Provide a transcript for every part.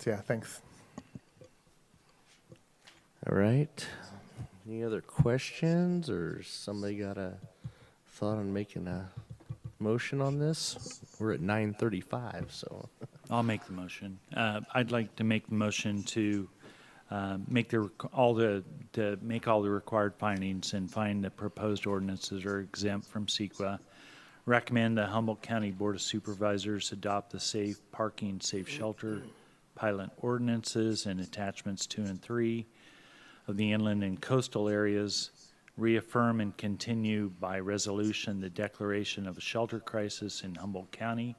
So yeah, thanks. All right. Any other questions, or somebody got a thought on making a motion on this? We're at 9:35, so. I'll make the motion. I'd like to make the motion to make all the required findings and find the proposed ordinances are exempt from CEQA. Recommend the Humboldt County Board of Supervisors adopt the safe parking, safe shelter pilot ordinances and attachments 2 and 3 of the inland and coastal areas. Reaffirm and continue by resolution the declaration of a shelter crisis in Humboldt County,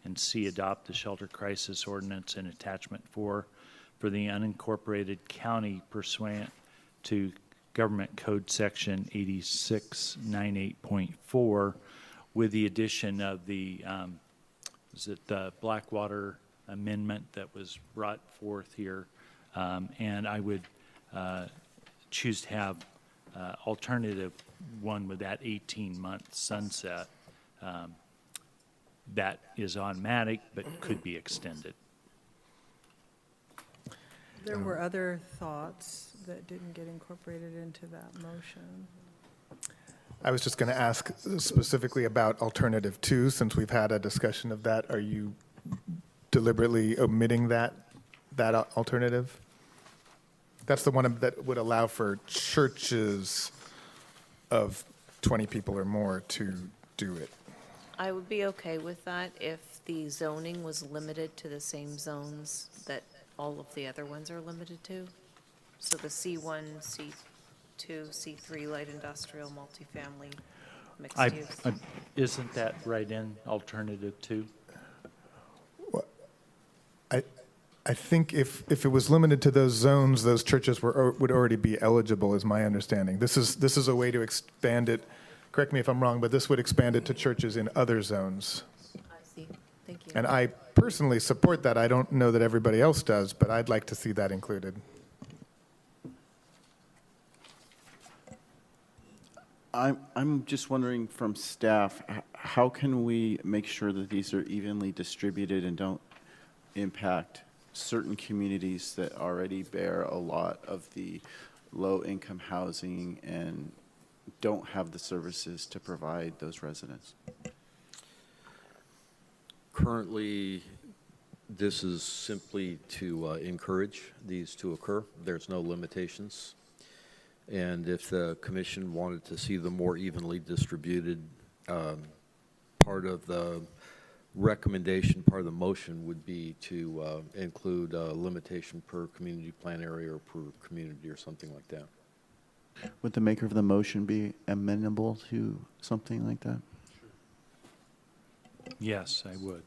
and C, adopt the shelter crisis ordinance in attachment 4 for the unincorporated county pursuant to Government Code Section 8698.4, with the addition of the the Blackwater amendment that was brought forth here, and I would choose to have alternative one with that 18-month sunset that is automatic but could be extended. There were other thoughts that didn't get incorporated into that motion. I was just going to ask specifically about alternative 2, since we've had a discussion of that. Are you deliberately omitting that alternative? That's the one that would allow for churches of 20 people or more to do it. I would be okay with that if the zoning was limited to the same zones that all of the other ones are limited to. So the C1, C2, C3 light industrial, multifamily, mixed use. Isn't that right in alternative 2? I think if it was limited to those zones, those churches would already be eligible, is my understanding. This is a way to expand it. Correct me if I'm wrong, but this would expand it to churches in other zones. I see. Thank you. And I personally support that. I don't know that everybody else does, but I'd like to see that included. I'm just wondering from staff, how can we make sure that these are evenly distributed and don't impact certain communities that already bear a lot of the low-income housing and don't have the services to provide those residents? Currently, this is simply to encourage these to occur. There's no limitations. And if the commission wanted to see them more evenly distributed, part of the recommendation, part of the motion would be to include a limitation per community plan area or per community or something like that. Would the maker of the motion be amenable to something like that? Yes, I would.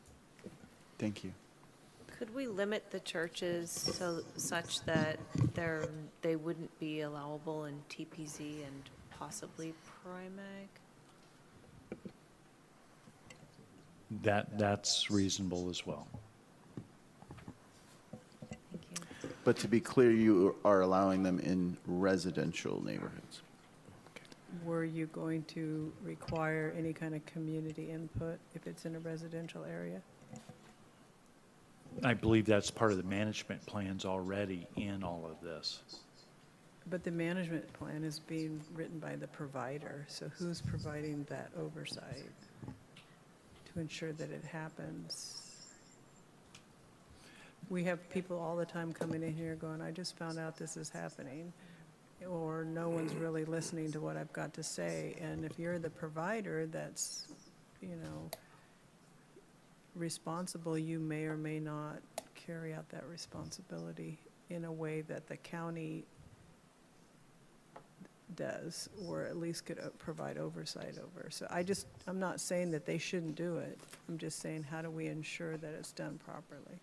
Thank you. Could we limit the churches such that they wouldn't be allowable in TPZ and possibly Primag? That's reasonable as well. Thank you. But to be clear, you are allowing them in residential neighborhoods. Were you going to require any kind of community input if it's in a residential area? I believe that's part of the management plans already in all of this. But the management plan is being written by the provider, so who's providing that oversight to ensure that it happens? We have people all the time coming in here going, I just found out this is happening, or no one's really listening to what I've got to say. And if you're the provider that's, responsible, you may or may not carry out that responsibility in a way that the county does, or at least could provide oversight over. So I'm not saying that they shouldn't do it. I'm just saying, how do we ensure that it's done properly?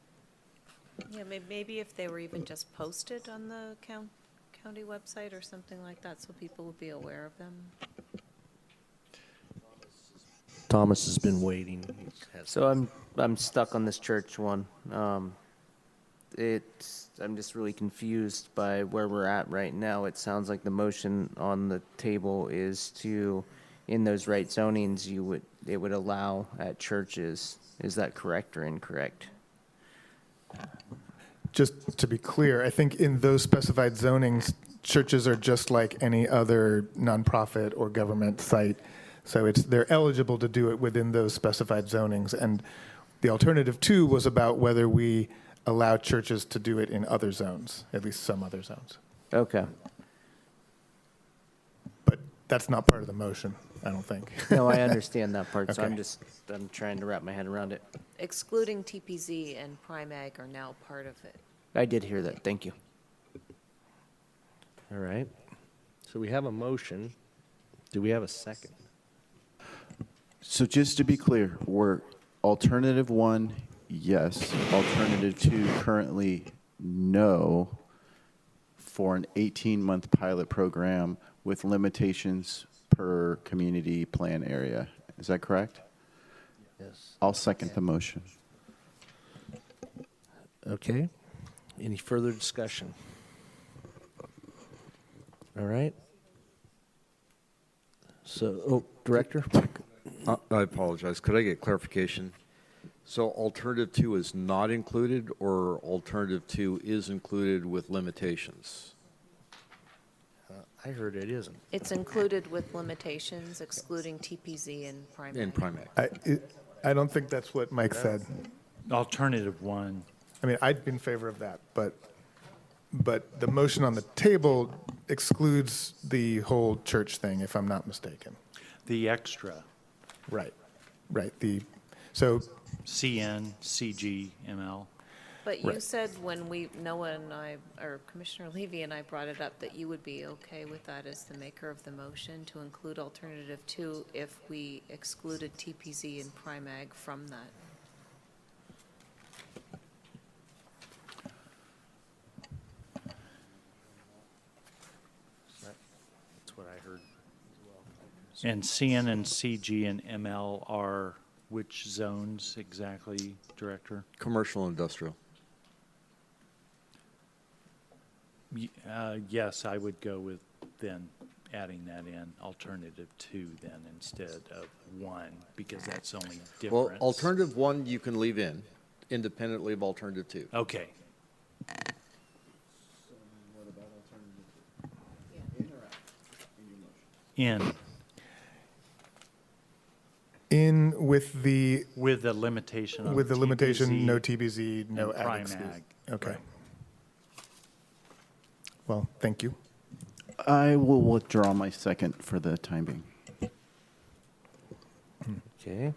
Yeah, maybe if they were even just posted on the county website or something like that, so people would be aware of them. Thomas has been waiting. So I'm stuck on this church one. I'm just really confused by where we're at right now. It sounds like the motion on the table is to, in those right zonings, it would allow at churches. Is that correct or incorrect? just to be clear, I think in those specified zonings, churches are just like any other nonprofit or government site. So they're eligible to do it within those specified zonings. And the alternative two was about whether we allow churches to do it in other zones, at least some other zones. Okay. But that's not part of the motion, I don't think. No, I understand that part, so Okay. I'm trying to wrap my head around it. Excluding TPZ and Prime Ag are now part of it. I did hear that. Thank you. All right. So we have a motion. Do we have a second? So just to be clear, we're alternative one, yes. Alternative two, currently no, for an 18-month pilot program with limitations per community plan area. Is that correct? Yes. I'll second the motion. Okay. Any further discussion? All right. So, Director? I apologize. Could I get clarification? So alternative two is not included, or alternative two is included with limitations? I heard it isn't. It's included with limitations, excluding TPZ and Prime In Ag. Prime Ag. I don't think that's what Mike said. Alternative one. I mean, I'd be in favor of that, but the motion on the table excludes the whole church thing, if I'm not mistaken. The extra, Right, right. So CN, CG, ML. But you Right. said when Noah and I, or Commissioner Levy and I brought it up, that you would be okay with that as the maker of the motion to include alternative two if we excluded TPZ and Prime Ag from that. That's what I heard. And CN and CG and ML are which zones exactly, Director? Commercial industrial. Yes, I would go with then adding that in, alternative two then instead of one, because that's the only Well, difference. alternative one you can leave in, independently of alternative two. Okay. In, with the with the limitation on limitation, no TPZ TBZ, no and ag Prime exclusion. Ag. Okay. Well, thank you. I will withdraw my second for the time being. Okay.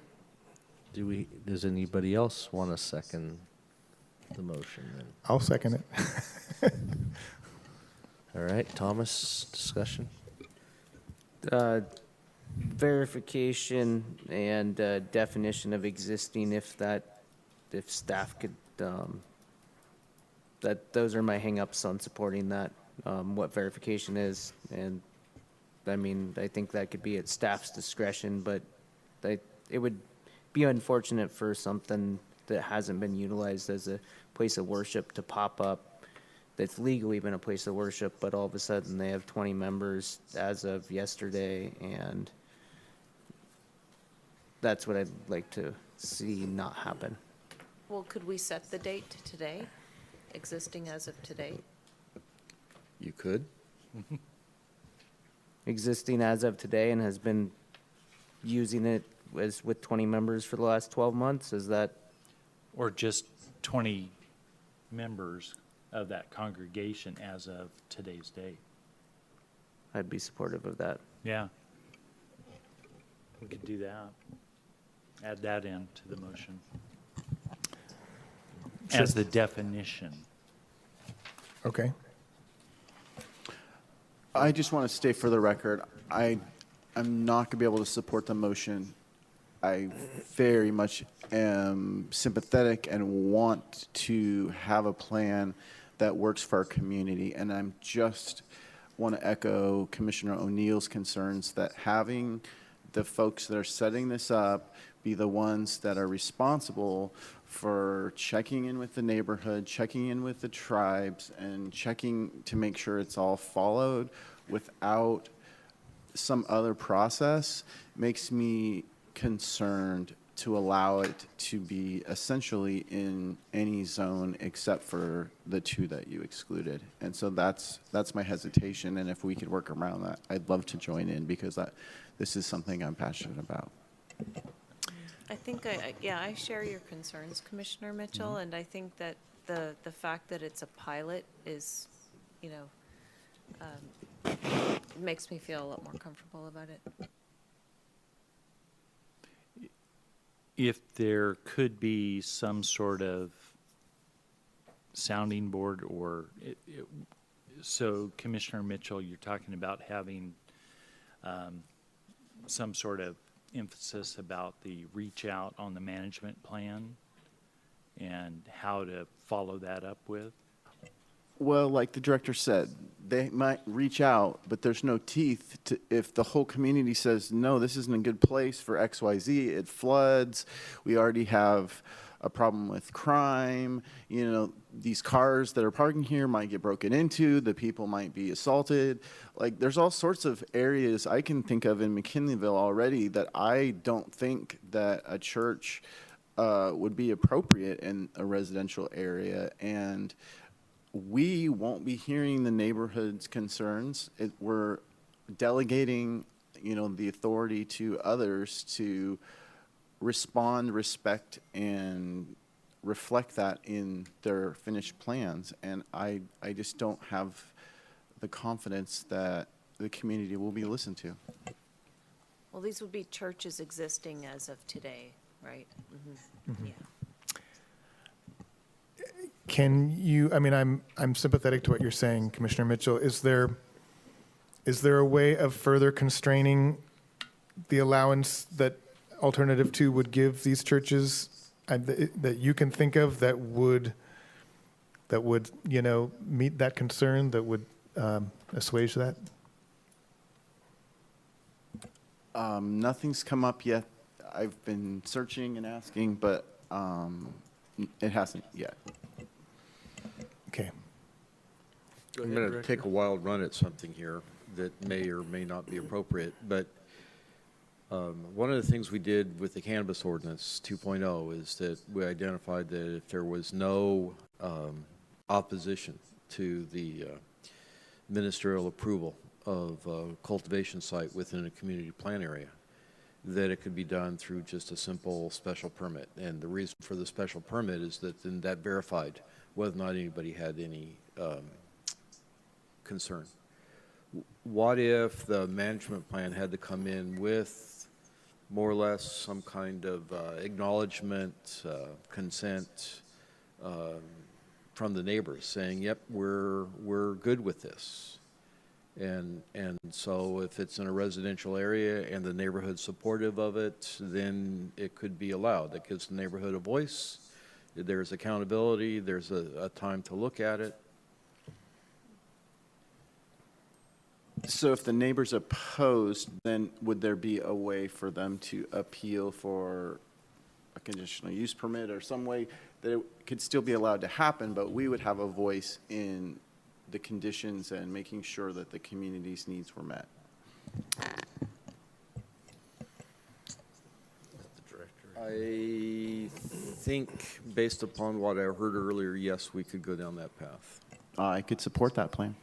Does anybody else want to second the motion then? I'll second it. All right, Thomas, discussion? Verification and definition of existing, if staff could, those are my hangups on supporting that, what verification is. And I mean, I think that could be at staff's discretion, but it would be unfortunate for something that hasn't been utilized as a place of worship to pop up that's legally been a place of worship, but all of a sudden they have 20 members as of yesterday, and that's what I'd like to see not happen. Well, could we set the date to today, existing as of today? You could. Existing as of today and has been using it as with 20 members for the last 12 months, is that? Or just 20 members of that congregation as of today's date. I'd be supportive of that. Yeah. We could do that. Add that in to the motion. As the definition. Okay. I just want to state for the record, I'm not going to be able to support the motion. I very much am sympathetic and want to have a plan that works for our community. And I'm just want to echo Commissioner O'Neill's concerns that having the folks that are setting this up be the ones that are responsible for checking in with the neighborhood, checking in with the tribes, and checking to make sure it's all followed without some other process makes me concerned to allow it to be essentially in any zone except for the two that you excluded. And so that's my hesitation. And if we could work around that, I'd love to join in because this is something I'm passionate about. I think, I share your concerns, Commissioner Mitchell, and I think that the fact that it's a pilot is, makes me feel a lot more comfortable about it. If there could be some sort of sounding board or, so Commissioner Mitchell, you're talking about having some sort of emphasis about the reach out on the management plan and how to follow that up with? Well, like the director said, they might reach out, but there's no teeth to if the whole community says, no, this isn't a good place for XYZ, it floods, we already have a problem with crime, these cars that are parking here might get broken into, the people might be assaulted. Like, there's all sorts of areas I can think of in McKinleyville already that I don't think that a church would be appropriate in a residential area. And we won't be hearing the neighborhood's concerns. We're delegating, the authority to others to respond, respect, and reflect that in their finished plans. And I just don't have the confidence that the community will be listened to. Well, these would be churches existing as of today, right? Mm-hmm. Yeah. Can you, I'm sympathetic to what you're saying, Commissioner Mitchell. Is there a way of further constraining the allowance that Alternative 2 would give these churches that you can think of that would meet that concern, that would assuage that? Nothing's come up yet. I've been searching and asking, but it hasn't yet. Okay. I'm going to take a wild run at something here that may or may not be appropriate, but one of the things we did with the Cannabis Ordinance 2.0 is that we identified that if there was no opposition to the ministerial approval of a cultivation site within a community plan area, that it could be done through just a simple special permit. And the reason for the special permit is that then that verified whether or not anybody had any concern. What if the management plan had to come in with more or less some kind of acknowledgement, consent from the neighbors saying, yep, we're good with this. And so if it's in a residential area and the neighborhood's supportive of it, then it could be allowed. That gives the neighborhood a voice. There's accountability. There's a time to look at it. So if the neighbors opposed, then would there be a way for them to appeal for a conditional use permit or some way that it could still be allowed to happen, but we would have a voice in the conditions and making sure that the community's needs were met? I think, based upon what I heard earlier, yes, we could go down that path. I could support that plan.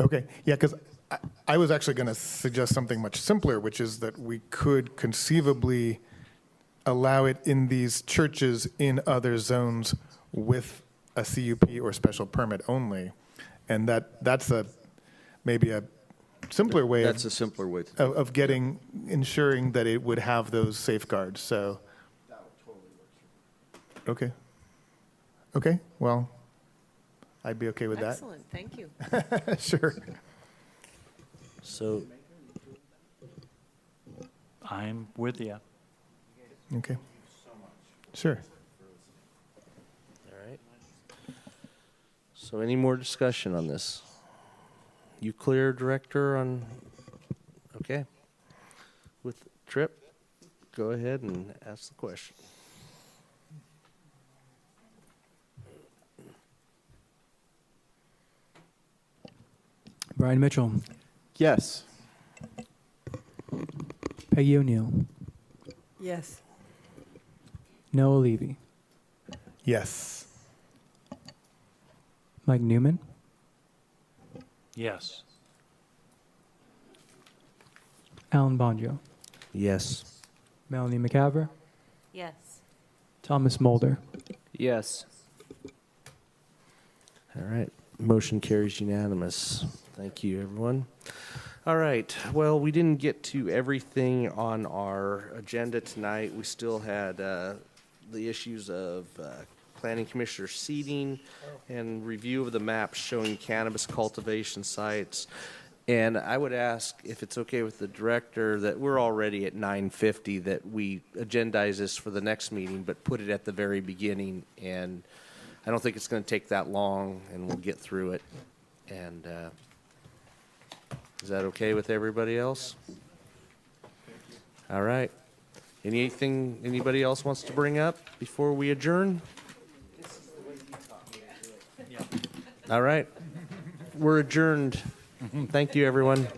Okay, yeah, because I was actually going to suggest something much simpler, which is that we could conceivably allow it in these churches in other zones with a CUP or special permit only, and that's maybe a simpler way. That's a simpler way to do it. Of ensuring that it would have those safeguards. So that would totally work. Okay. Okay. Well, I'd be okay with that. Excellent. Thank you. Sure. So, I'm with you. Okay. Sure. all right. So any more discussion on this? You clear, Director, on, okay. With Tripp, go ahead and ask the question. Brian Mitchell, Yes. Peggy O'Neill, Yes. Noah Levy, Yes. Mike Newman, Yes. Alan Bonjo, Yes. Melanie McCaver, Yes. Thomas Mulder. Yes. All right. Motion carries unanimous. Thank you, everyone. All right. Well, we didn't get to everything on our agenda tonight. We still had the issues of planning commissioner seating and review of the maps showing cannabis cultivation sites. And I would ask if it's okay with the director that we're already at 9:50, that we agendize this for the next meeting, but put it at the very beginning. And I don't think it's going to take that long, and we'll get through it. And is that okay with everybody else? All right. Anything anybody else wants to bring up before we adjourn? All right. We're adjourned. Thank you, everyone.